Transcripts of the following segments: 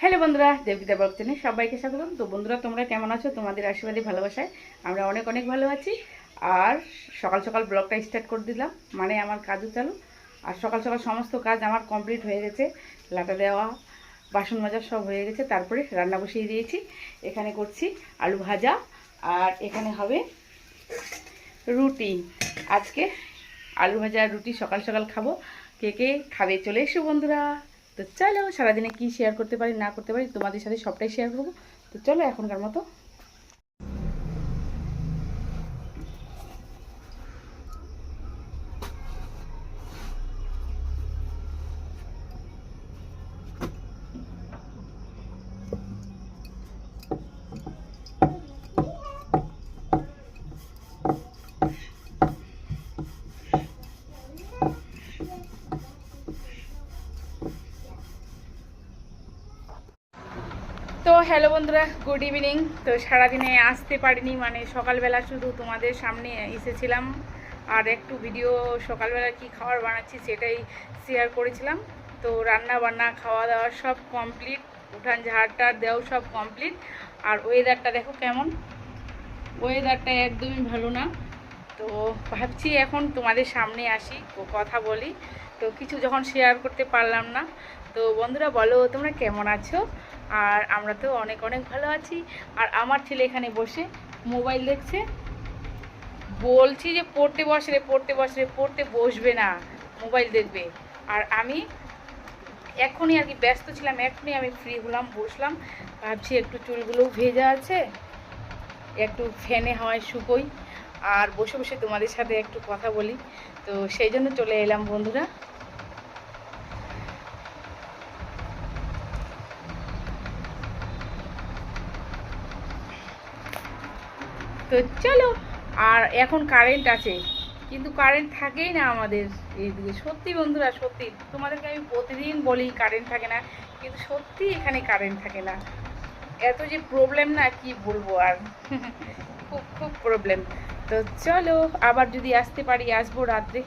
Hello বন্ধুরা, দেবগীতা blog চ্যানেলে সবাইকে স্বাগতম। তো বন্ধুরা, তোমরা কেমন আছো? তোমাদের আশীর্বাদে ভালোবাসায় আমরা অনেক অনেক ভালো আছি। আর সকাল সকাল ব্লগটা স্টার্ট করে দিলাম, মানে আমার কাজও চালু। আর সকাল সকাল সমস্ত কাজ আমার কমপ্লিট হয়ে গেছে, লাটা দেওয়া, বাসন মাজা সব হয়ে গেছে। তারপরে রান্না বসিয়ে দিয়েছি। এখানে করছি আলু ভাজা, আর এখানে হবে রুটি। আজকে আলু ভাজা আর রুটি সকাল সকাল খাবো। কে কে খাবে চলে এসো বন্ধুরা। তো চলো, সারাদিনে কি শেয়ার করতে পারি না করতে পারি তোমাদের সাথে সবটাই শেয়ার করবো। তো চলো এখনকার মতো। তো হ্যালো বন্ধুরা, গুড ইভিনিং। তো সারাদিনে আসতে পারিনি, মানে সকালবেলা শুধু তোমাদের সামনে এসেছিলাম আর একটু ভিডিও সকালবেলা কি খাবার বানাচ্ছি সেটাই শেয়ার করেছিলাম। তো রান্না বান্না খাওয়া দাওয়া সব কমপ্লিট, উঠান ঝাড়টার দেওয়া সব কমপ্লিট। আর ওয়েদারটা দেখো কেমন, ওয়েদারটা একদমই ভালো না। তো ভাবছি এখন তোমাদের সামনে আসি, কথা বলি। তো কিছু যখন শেয়ার করতে পারলাম না, তো বন্ধুরা বলো তোমরা কেমন আছো? আর আমরা তো অনেক অনেক ভালো আছি। আর আমার ছেলে এখানে বসে মোবাইল দেখছে। বলছি যে পড়তে বসে রে, পড়তে বসে রে, পড়তে বসবে না, মোবাইল দেখবে। আর আমি এখনই আর কি ব্যস্ত ছিলাম, এখনই আমি ফ্রি হলাম, বসলাম। ভাবছি একটু চুলগুলোও ভেজা আছে, একটু ফ্যানে হাওয়ায় শুকোই আর বসে বসে তোমাদের সাথে একটু কথা বলি। তো সেই জন্য চলে এলাম বন্ধুরা। তো চলো। আর এখন কারেন্ট আছে, কিন্তু কারেন্ট থাকেই না আমাদের এইদিকে। সত্যি বন্ধুরা, সত্যি তোমাদেরকে আমি প্রতিদিন বলি কারেন্ট থাকে না, কিন্তু সত্যি এখানে কারেন্ট থাকে না। এত যে প্রবলেম না কি বলবো আর খুব খুব প্রবলেম। তো চলো, আবার যদি আসতে পারি আসবো রাত্রে,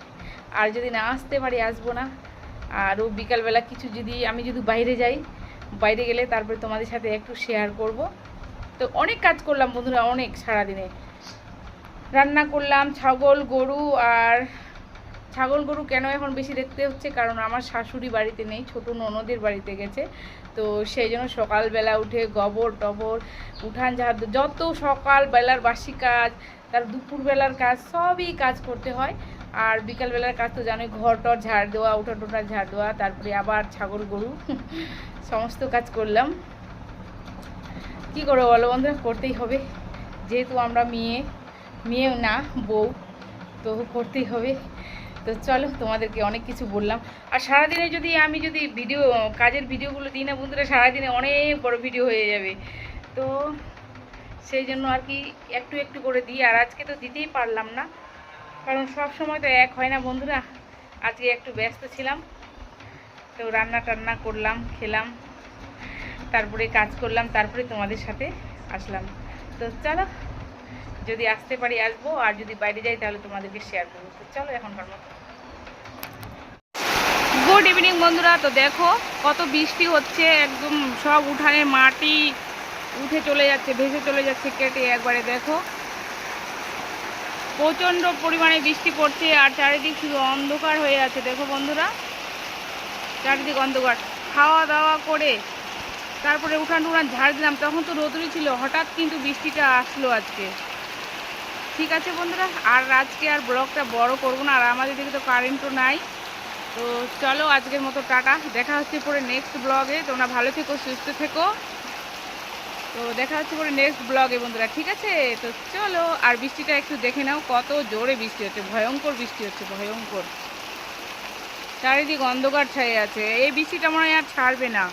আর যদি না আসতে পারি আসবো না। আরও বিকালবেলা কিছু যদি আমি যদি বাইরে যাই, বাইরে গেলে তারপরে তোমাদের সাথে একটু শেয়ার করব। তো অনেক কাজ করলাম বন্ধুরা, অনেক সারাদিনে রান্না করলাম ছাগল গরু। আর ছাগল গরু কেন এখন বেশি দেখতে হচ্ছে, কারণ আমার শাশুড়ি বাড়িতে নেই, ছোটো ননদের বাড়িতে গেছে। তো সেই জন্য সকালবেলা উঠে গোবর টবর, উঠান ঝাড়, যত সকালবেলার বাসি কাজ, তার দুপুরবেলার কাজ, সবই কাজ করতে হয়। আর বিকালবেলার কাজ তো জানোই, ঘর টর ঝাড় দেওয়া, উঠান টোঠান ঝাড় দেওয়া, তারপরে আবার ছাগল গরু সমস্ত কাজ করলাম। কী করবো বলো বন্ধুরা, করতেই হবে, যেহেতু আমরা মেয়ে না বউ, তো করতেই হবে। তো চলো, তোমাদেরকে অনেক কিছু বললাম। আর সারাদিনে যদি আমি যদি ভিডিও, কাজের ভিডিওগুলো দিই না বন্ধুরা, সারাদিনে অনেক বড় ভিডিও হয়ে যাবে। তো সেই জন্য আর কি একটু একটু করে দিই। আর আজকে তো দিতেই পারলাম না, কারণ সব সময় তো এক হয় না বন্ধুরা। আজকে একটু ব্যস্ত ছিলাম, তো রান্না টান্না করলাম, খেলাম, তারপরে কাজ করলাম, তারপরে তোমাদের সাথে আসলাম। তো চলো, যদি আসতে পারি আসবো, আর যদি বাইরে যাই তাহলে তোমাদেরকে শেয়ার করবো। তো চলো এখনকার মতো। গুড ইভিনিং বন্ধুরা। তো দেখো কত বৃষ্টি হচ্ছে, একদম সব উঠানের মাটি উঠে চলে যাচ্ছে, ভেসে চলে যাচ্ছে কেটে একবারে। দেখো প্রচণ্ড পরিমাণে বৃষ্টি পড়ছে, আর চারিদিক শুধু অন্ধকার হয়ে আছে। দেখো বন্ধুরা, চারিদিক অন্ধকার। খাওয়া দাওয়া করে তারপরে উঠান টুঠান ঝাড় দিলাম, তখন তো রোদুরি ছিল, হঠাৎ কিন্তু বৃষ্টিটা আসলো আজকে। ঠিক আছে বন্ধুরা, আর আজকে আর ব্লগটা বড় করবো না, আর আমাদের দিকে তো কারেন্টও নাই। তো চলো আজকের মতো টাটা, দেখা হচ্ছে পরে নেক্সট ব্লগে। তোমরা ভালো থেকো, সুস্থ থেকো। তো দেখা হচ্ছে পরে নেক্সট ব্লগে বন্ধুরা, ঠিক আছে? তো চলো, আর বৃষ্টিটা একটু দেখে নাও, কত জোরে বৃষ্টি হচ্ছে, ভয়ঙ্কর বৃষ্টি হচ্ছে, ভয়ঙ্কর। চারিদিক অন্ধকার ছায়ে আছে, এই বৃষ্টিটা মনে হয় আর ছাড়বে না।